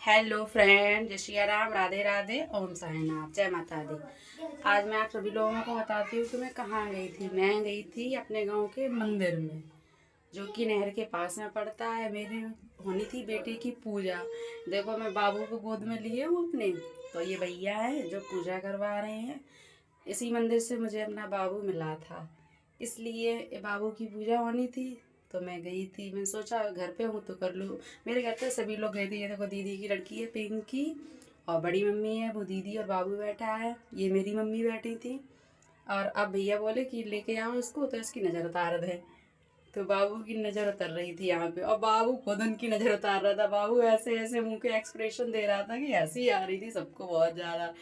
Hello friend, जय श्री राम, राधे राधे, ओम साईनाथ, जय माता दी। आज मैं आप सभी लोगों को बताती हूँ कि मैं कहाँ गई थी। मैं गई थी अपने गांव के मंदिर में, जो कि नहर के पास में पड़ता है। मेरी होनी थी बेटी की पूजा। देखो, मैं बाबू को गोद में लिए हूँ अपने। तो ये भैया है जो पूजा करवा रहे हैं। इसी मंदिर से मुझे अपना बाबू मिला था, इसलिए बाबू की पूजा होनी थी। तो मैं गई थी। मैं सोचा घर पे हूँ तो कर लूँ। मेरे घर पे सभी लोग गए थे। ये देखो, दीदी की लड़की है पिंकी, और बड़ी मम्मी है, वो दीदी और बाबू बैठा है। ये मेरी मम्मी बैठी थी। और अब भैया बोले कि लेके आओ इसको, तो इसकी नज़र उतार दें। तो बाबू की नज़र उतर रही थी यहाँ पे, और बाबू खुद उनकी नज़र उतार रहा था। बाबू ऐसे ऐसे मुंह के एक्सप्रेशन दे रहा था कि हंसी आ रही थी सबको बहुत ज़्यादा।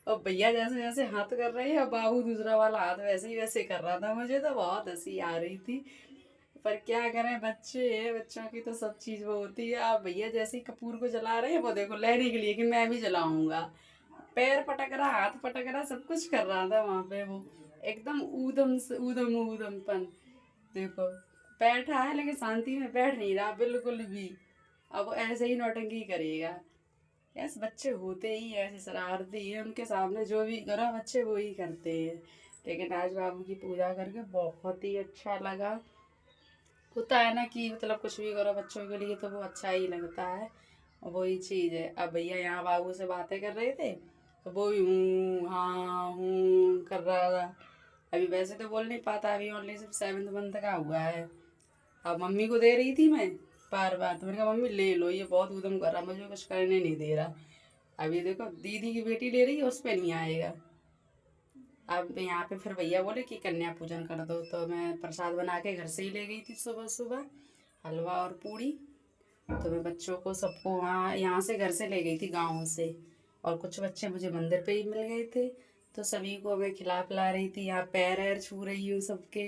और भैया जैसे जैसे हाथ कर रहे हैं, और बाबू दूसरा वाला हाथ वैसे ही वैसे कर रहा था। मुझे तो बहुत हंसी आ रही थी, पर क्या करें, बच्चे हैं, बच्चों की तो सब चीज़ वो होती है। आप भैया जैसे ही कपूर को जला रहे हैं, वो देखो लेने के लिए कि मैं भी जलाऊंगा। पैर पटक रहा, हाथ पटक रहा, सब कुछ कर रहा था वहाँ पे वो। एकदम ऊधम से ऊधम ऊधमपन। देखो, बैठा है लेकिन शांति में बैठ नहीं रहा बिल्कुल भी। अब वो ऐसे ही नौटंकी करेगा। यस, बच्चे होते ही ऐसे शरारती हैं। उनके सामने जो भी करो बच्चे वो ही करते हैं। लेकिन आज बाबू की पूजा करके बहुत ही अच्छा लगा। होता है ना कि मतलब कुछ भी करो बच्चों के लिए तो वो अच्छा ही लगता है। और वही चीज़ है। अब भैया यहाँ बाबू से बातें कर रहे थे, तो वो भी हूँ हाँ हूँ कर रहा था। अभी वैसे तो बोल नहीं पाता, अभी ओनली सिर्फ 7th मंथ का हुआ है। अब मम्मी को दे रही थी मैं बार बार, तो मैंने कहा मम्मी ले लो, ये बहुत उदम कर रहा, मुझे कुछ करने नहीं दे रहा। अभी देखो, दीदी की बेटी ले रही है, उस पर नहीं आएगा। अब यहाँ पे फिर भैया बोले कि कन्या पूजन कर दो, तो मैं प्रसाद बना के घर से ही ले गई थी सुबह सुबह, हलवा और पूड़ी। तो मैं बच्चों को सबको वहाँ यहाँ से घर से ले गई थी गाँव से। और कुछ बच्चे मुझे मंदिर पे ही मिल गए थे, तो सभी को मैं खिला पिला रही थी। यहाँ पैर ऐर छू रही हूँ सबके,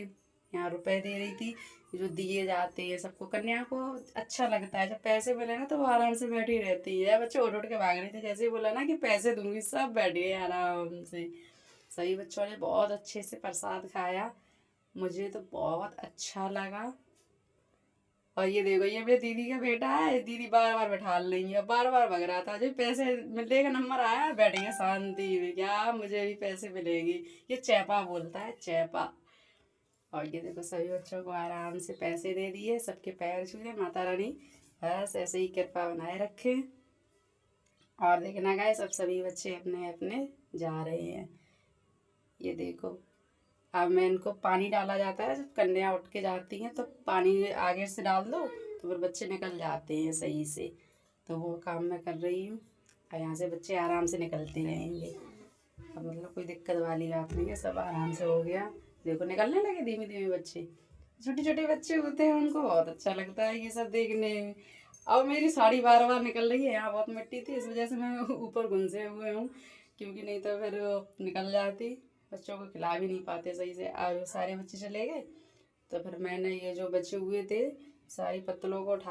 यहाँ रुपए दे रही थी जो दिए जाते हैं सबको। कन्या को अच्छा लगता है जब पैसे मिले ना, तो वो आराम से बैठी रहती है। बच्चे उठ उठ के भाग रहे थे, जैसे ही बोला ना कि पैसे दूंगी, सब बैठ गए आराम से। सभी बच्चों ने बहुत अच्छे से प्रसाद खाया, मुझे तो बहुत अच्छा लगा। और ये देखो, ये मेरी दीदी का बेटा है। दीदी बार बार बैठा रही है, बार बार भग रहा था। जो पैसे मिलने का नंबर आया, बैठ गया शांति में, क्या मुझे भी पैसे मिलेगी। ये चैपा बोलता है, चैपा। और ये देखो, सभी बच्चों को आराम से पैसे दे दिए, सबके पैर छूए। माता रानी बस ऐसे ही कृपा बनाए रखे। और देखना गाइस, सब सभी बच्चे अपने अपने जा रहे हैं। ये देखो, अब मैं इनको पानी डाला जाता है जब कन्या उठ के जाती हैं, तो पानी आगे से डाल दो तो फिर बच्चे निकल जाते हैं सही से। तो वो काम मैं कर रही हूँ, और यहाँ से बच्चे आराम से निकलते रहेंगे। अब मतलब कोई दिक्कत वाली बात नहीं है, सब आराम से हो गया। देखो, निकलने लगे धीमे धीमे बच्चे। छोटे छोटे बच्चे होते हैं, उनको बहुत अच्छा लगता है ये सब देखने में। अब मेरी साड़ी बार बार निकल रही है, यहाँ बहुत मिट्टी थी, इस वजह से मैं ऊपर गुंजे हुए हूँ, क्योंकि नहीं तो फिर निकल जाती। बच्चों को खिला भी नहीं पाते सही से। अब सारे बच्चे चले गए, तो फिर मैंने ये जो बचे हुए थे सारी पत्तलों को उठा